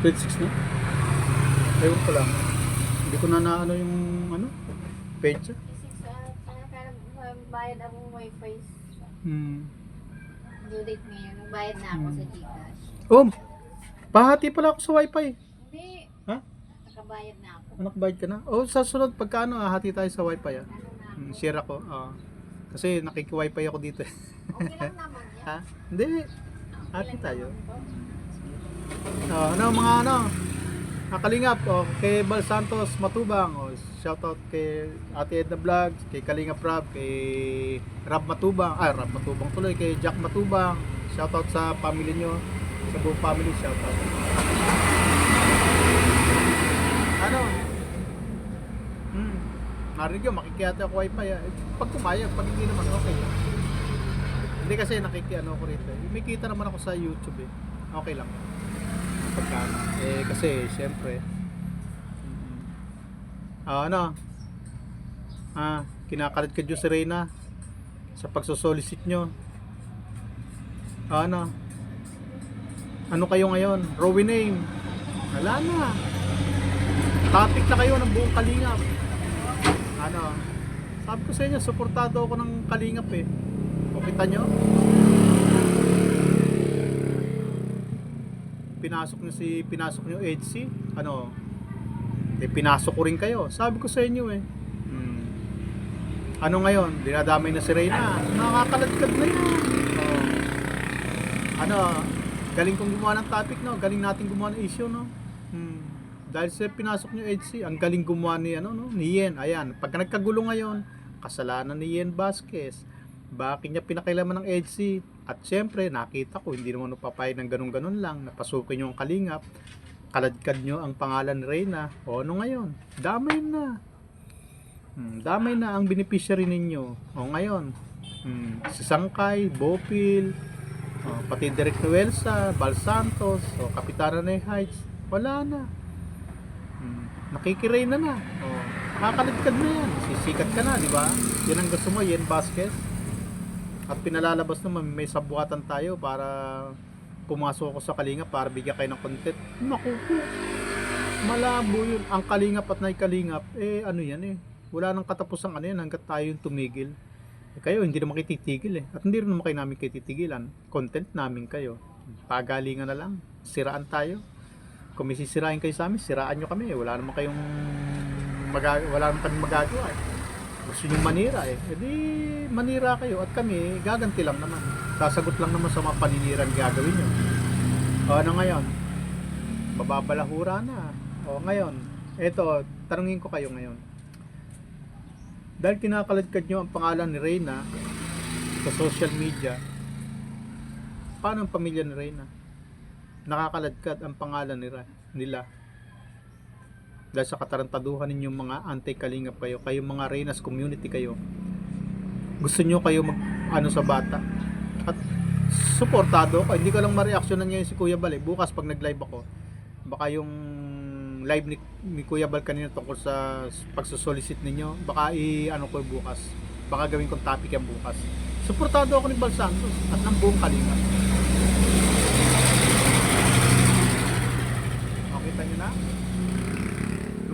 26 na? Ewan ko lang. Hindi ko na naano yung ano, page. Bayad akong wifi. Due date ngayon. Bayad na ako sa Gcash. Oh, pahati pala ako sa wifi. Hindi. Ha? Nakabayad na ako. Anak, bayad ka na? Oh, sa sunod, pagka ano, hati tayo sa wifi. Ano na ako. Share ako. Kasi nakiki-wifi ako dito. Okay lang naman yan. Ha? Hindi. Hati Okay lang tayo. naman to. Ano, mga ano, Kalingap, kay Bal Santos Matubang, shoutout kay Ate Edna Vlogs, kay Kalingap Rab, kay Rab Matubang, Rab Matubang tuloy, kay Jack Matubang, shoutout sa family nyo, sa buong family, shoutout. Ano? Narinig yun, makikiyate ako wifi. Pag kumayag, pag hindi naman, okay. Hindi kasi nakikiano ko rito. May kita naman ako sa YouTube eh. Okay lang. Pagkano. Kasi syempre kinakalat ka dyan si Reyna sa pagsosolicit nyo. Ano kayo ngayon? Rowy name. Wala na. Topic na kayo ng buong Kalingap. Sabi ko sa inyo, suportado ako ng Kalingap eh. O kita nyo? Pinasok nyo HC, pinasok ko rin kayo. Sabi ko sa inyo eh. Ano ngayon? Dinadamay na si Reyna. Nakakaladkad na yan. Galing kong gumawa ng topic, no? Galing natin gumawa ng issue, no? Dahil sa pinasok nyo HC, ang galing gumawa ni Yen. Ayan, pagka nagkagulo ngayon, kasalanan ni Yen Vasquez. Bakit niya pinakailaman ng HC? At syempre, nakita ko, hindi naman napapayag ng ganun-ganun lang. Napasukin nyo ang Kalingap. Kaladkad nyo ang pangalan ni Reyna. O ano ngayon? Damay na. Damay na ang beneficiary ninyo. O ngayon, si Sangkay, Bopil, pati Direk Nuelsa, Bal Santos, Kapitana Nay Heights. Wala na. Nakikireyna na. Kakaladkad na yan. Sisikat ka na, di ba? Yan ang gusto mo, Yen Vasquez. At pinalalabas naman, may sabuatan tayo para pumasok ako sa Kalingap para bigyan kayo ng content. Naku po, malabo yun. Ang Kalingap at Kalingap, ano yan eh. Wala nang katapusang ano yan hanggat tayo yung tumigil. Kayo, hindi naman kayo titigil eh. At hindi rin naman kayo namin kayo titigilan. Content namin kayo. Pagalingan na lang. Siraan tayo. Kung may sisirain kayo sa amin, siraan nyo kami eh. Wala naman kayong wala naman kami magagawa eh. Gusto nyo manira eh. Edi manira kayo at kami gaganti lang naman. Sasagot lang naman sa mga paninirang gagawin nyo. Ano ngayon? Mababalahura na. Ngayon, eto, tanungin ko kayo ngayon. Dahil kinakaladkad nyo ang pangalan ni Reyna sa social media, paano ang pamilya ni Reyna? Nakakaladkad ang pangalan nila. Dahil sa katarantaduhan ninyong mga anti-Kalingap kayo, kayong mga Reyna's community kayo, gusto nyo kayo sa bata at suportado ako. Hindi ko lang ma-reactionan ngayon si Kuya Bal bukas pag nag-live ako, baka yung live ni Kuya Bal kanina tungkol sa pagsusolicit ninyo, baka ko bukas, baka gawin kong topic yan bukas. Suportado ako ni Bal Santos at ng buong Kalingap. Makita nyo na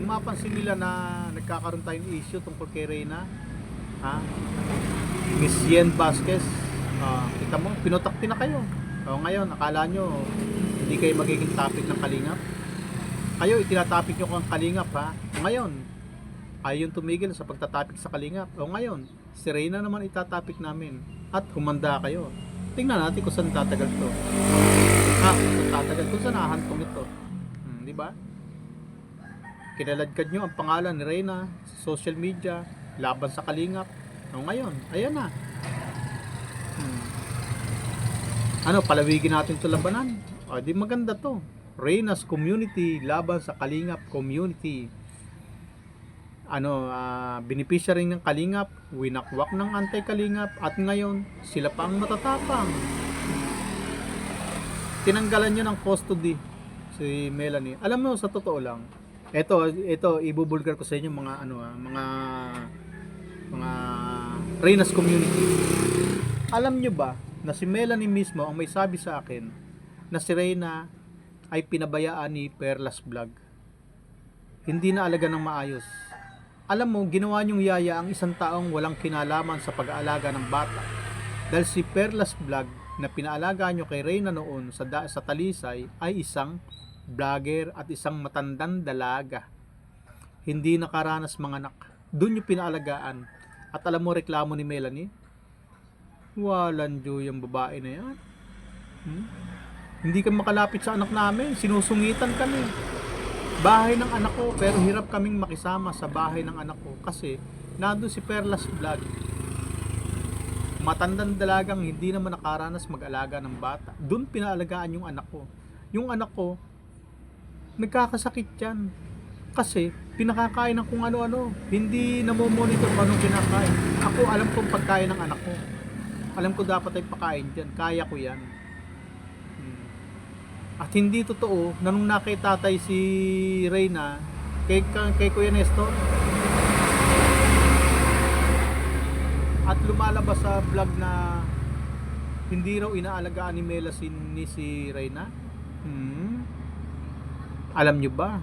mapansin nila na nagkakaroon tayong issue tungkol kay Reyna, Miss Yen Vasquez, kita mo, pinotakti na kayo. Ngayon, akala nyo hindi kayo magiging topic ng Kalingap. Kayo, itinatopic nyo kang Kalingap Ngayon, ayaw yung tumigil sa pagtatapik sa Kalingap. Ngayon, si Reyna naman itatapik namin. At humanda kayo. Tingnan natin kung saan tatagal to. Kung tatagal, kung saan nahantong ito. Di ba? Kinaladkad nyo ang pangalan ni Reyna sa social media laban sa Kalingap. Ngayon, ayan na. Palawigin natin ito labanan. Di maganda to. Reyna's community laban sa Kalingap community. Beneficiary ng Kalingap, winakwak ng anti-Kalingap, at ngayon sila pa ang matatapang. Tinanggalan nyo ng custody si Melanie. Alam mo, sa totoo lang, ito ibubulgar ko sa inyo mga mga Reyna's community. Alam nyo ba na si Melanie mismo ang may sabi sa akin na si Reyna ay pinabayaan ni Perlas Vlog. Hindi na alaga ng maayos. Alam mo, ginawa niyong yaya ang isang taong walang kinalaman sa pag-aalaga ng bata. Dahil si Perlas Vlog na pinaalaga niyo kay Reyna noon sa Talisay ay isang vlogger at isang matandang dalaga. Hindi nakaranas mga anak. Doon niyo pinaalagaan. At alam mo reklamo ni Melanie? Walang Diyo yung babae na yan. Hindi ka makalapit sa anak namin. Sinusungitan kami. Bahay ng anak ko, pero hirap kaming makisama sa bahay ng anak ko kasi nandun si Perlas Vlog. Matandang dalagang hindi naman nakaranas mag-alaga ng bata. Doon pinaalagaan yung anak ko. Yung anak ko, nagkakasakit yan. Kasi pinakakain ng kung ano-ano. Hindi namomonitor kung anong kinakain. Ako alam kong pagkain ng anak ko. Alam ko dapat ay pakain dyan. Kaya ko yan. At hindi totoo na nung nakitatay si Reyna kay Kuya Nestor at lumalabas sa vlog na hindi raw inaalagaan ni Mela ni si Reyna. Alam nyo ba?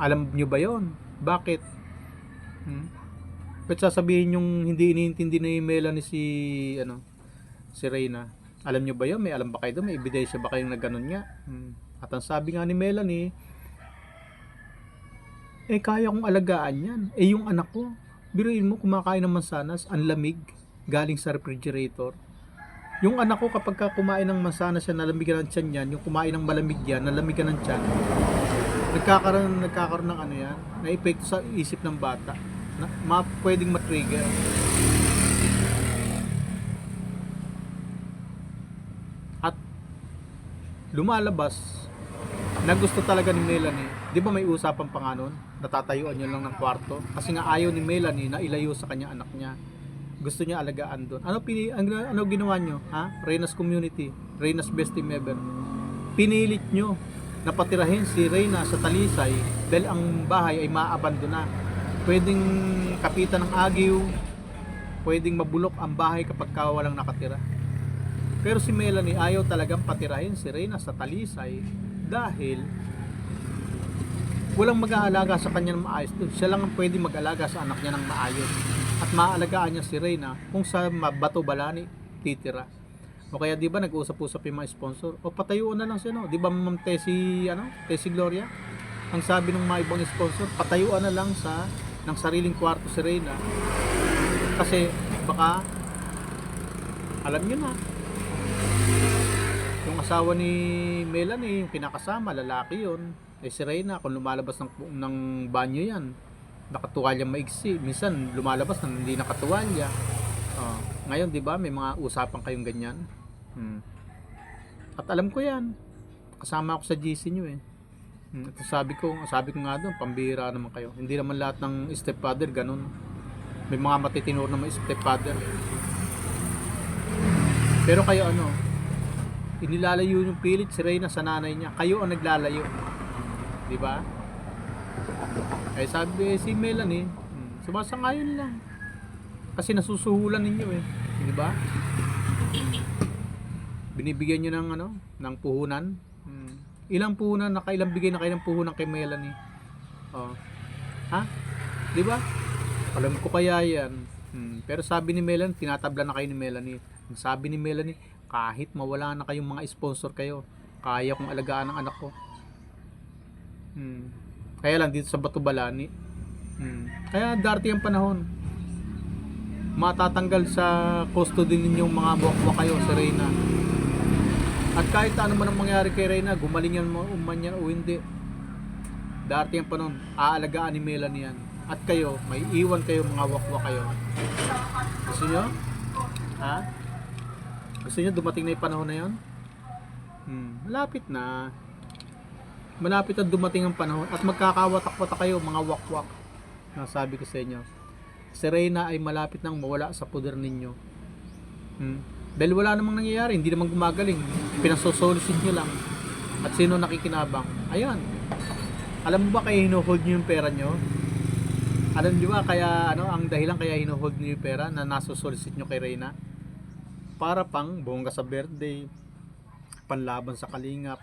Alam nyo ba yon? Bakit? Ba't sasabihin yung hindi iniintindi ni Mela ni si Reyna? Alam nyo ba yun? May alam ba kayo doon? May ebidensya ba kayong na ganun nga? At ang sabi nga ni Melanie, kaya kong alagaan yan. Yung anak ko, biruin mo, kumakain ng mansanas, ang lamig, galing sa refrigerator. Yung anak ko, kapag kumain ng mansanas yan, nalamigan ng tiyan yan, yung kumain ng malamig yan, nalamigan ng tiyan, nagkakaroon ng yan, na epekto sa isip ng bata, na pwedeng matrigger. Lumalabas na gusto talaga ni Melanie. Di ba may usapan pa nga nun? Natatayuan niya lang ng kwarto. Kasi nga ayaw ni Melanie na ilayo sa kanya anak niya. Gusto niya alagaan doon. Ano ginawa nyo? Reyna's community. Reyna's best team ever. Pinilit nyo na patirahin si Reyna sa Talisay dahil ang bahay ay maaabandona. Pwedeng kapitan ng agiw. Pwedeng mabulok ang bahay kapag walang nakatira. Pero si Melanie ayaw talagang patirahin si Reyna sa Talisay dahil walang mag-aalaga sa kanya ng maayos doon. Siya lang ang pwede mag-alaga sa anak niya ng maayos. At maaalagaan niya si Reyna kung sa Bato Balani titira. O kaya di ba nag-usap-usap yung mga sponsor? O patayuan na lang siya, no? Di ba Ma'am Tessie Gloria? Ang sabi ng mga ibang sponsor, patayuan na lang ng sariling kwarto si Reyna. Kasi baka alam niyo na, yung asawa ni Melanie, yung kinakasama, lalaki yun. Si Reyna, kung lumalabas ng banyo yan, nakatuwalya maigsi. Minsan lumalabas na hindi nakatuwalya. Ngayon, di ba, may mga usapan kayong ganyan. At alam ko yan. Kasama ako sa GC nyo eh. At sabi ko nga doon, pambira naman kayo. Hindi naman lahat ng stepfather ganun. May mga matitinor na mga stepfather. Pero kayo inilalayo yung pilit si Reyna sa nanay niya. Kayo ang naglalayo. Di ba? Ay sabi si Melanie, sumasangayon lang. Kasi nasusuhulan ninyo eh. Di ba? Binibigyan niyo ng puhunan. Ilang puhunan, nakailang bigay na kayo ng puhunan kay Melanie. Di ba? Alam ko kaya yan. Pero sabi ni Melanie, tinatabla na kayo ni Melanie. Sabi ni Melanie, kahit mawala na kayong mga sponsor kayo, kaya kong alagaan ang anak ko. Kaya lang dito sa Bato Balani. Kaya darating ang panahon, matatanggal sa custody ninyong mga buwak-buwak kayo sa Reyna. At kahit ano man ang mangyari kay Reyna, gumaling yan man yan o hindi, darating ang panahon, aalagaan ni Melanie yan. At kayo, may iwan kayo mga buwak-buwak kayo. Gusto nyo? Gusto nyo dumating na yung panahon na yun? Malapit na. Malapit na dumating ang panahon at magkakawatak-watak kayo mga wakwak. Nasabi ko sa inyo. Si Reyna ay malapit nang mawala sa poder ninyo. Dahil wala namang nangyayari, hindi naman gumagaling. Pinasosolicit nyo lang. At sino nakikinabang? Ayan. Alam mo ba kaya hinuhold nyo yung pera nyo? Alam nyo ba kaya ang dahilan kaya hinuhold nyo yung pera na nasosolicit nyo kay Reyna? Para pang bongga sa birthday, panlaban sa kalingap,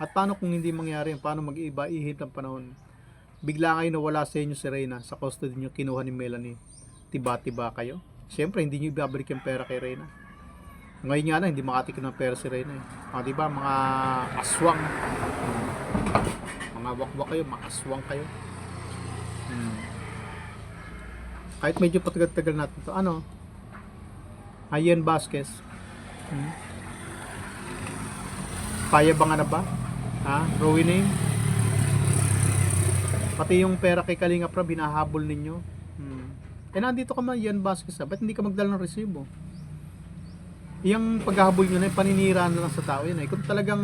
At paano kung hindi mangyari yun? Paano mag-iba ihit ng panahon? Bigla kayo nawala sa inyo si Reyna, sa custody nyo kinuha ni Melanie. Tiba-tiba kayo. Siyempre, hindi nyo ibabalik yung pera kay Reyna. Ngayon nga lang, hindi makatikin ng pera si Reyna eh. Diba, mga aswang. Mga wakwak kayo, mga aswang kayo. Kahit medyo patagal-tagal natin to. Ano? Ian Vasquez. Kaya ba nga na ba? Ruining? Pati yung pera kay Kalinga Prab, binahabol ninyo. Nandito ka man, Ian Vasquez ba't hindi ka magdala ng resibo? Yung paghahabol nyo na, paninira na lang sa tao yun eh. Kung talagang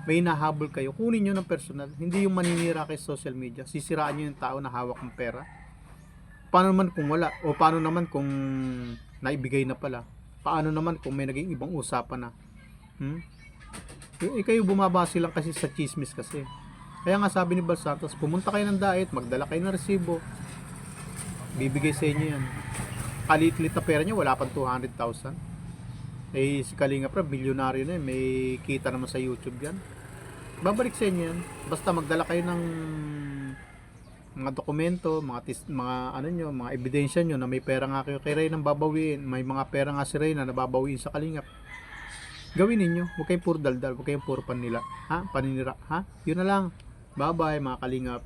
may nahabol kayo, kunin nyo ng personal. Hindi yung maninira kay social media. Sisiraan nyo yung tao na hawak ng pera. Paano naman kung wala? O paano naman kung naibigay na pala? Paano naman kung may naging ibang usapan na? Kayo bumabase lang kasi sa chismis kasi. Kaya nga sabi ni Bal Santos, pumunta kayo ng diet, magdala kayo ng resibo. Bibigay sa inyo yan. Kalit-lit na pera niya, wala pang 200,000. Si Kalinga Prab, milyonaryo na yun. May kita naman sa YouTube yan. Babalik sa inyo yan. Basta magdala kayo ng mga dokumento, mga ebidensya nyo na may pera nga kayo kay Reyna babawiin. May mga pera nga si Reyna na babawiin sa Kalingap. Gawin ninyo. Huwag kayong puro daldal. Huwag kayong puro paninira. Yun na lang. Bye-bye mga Kalingap.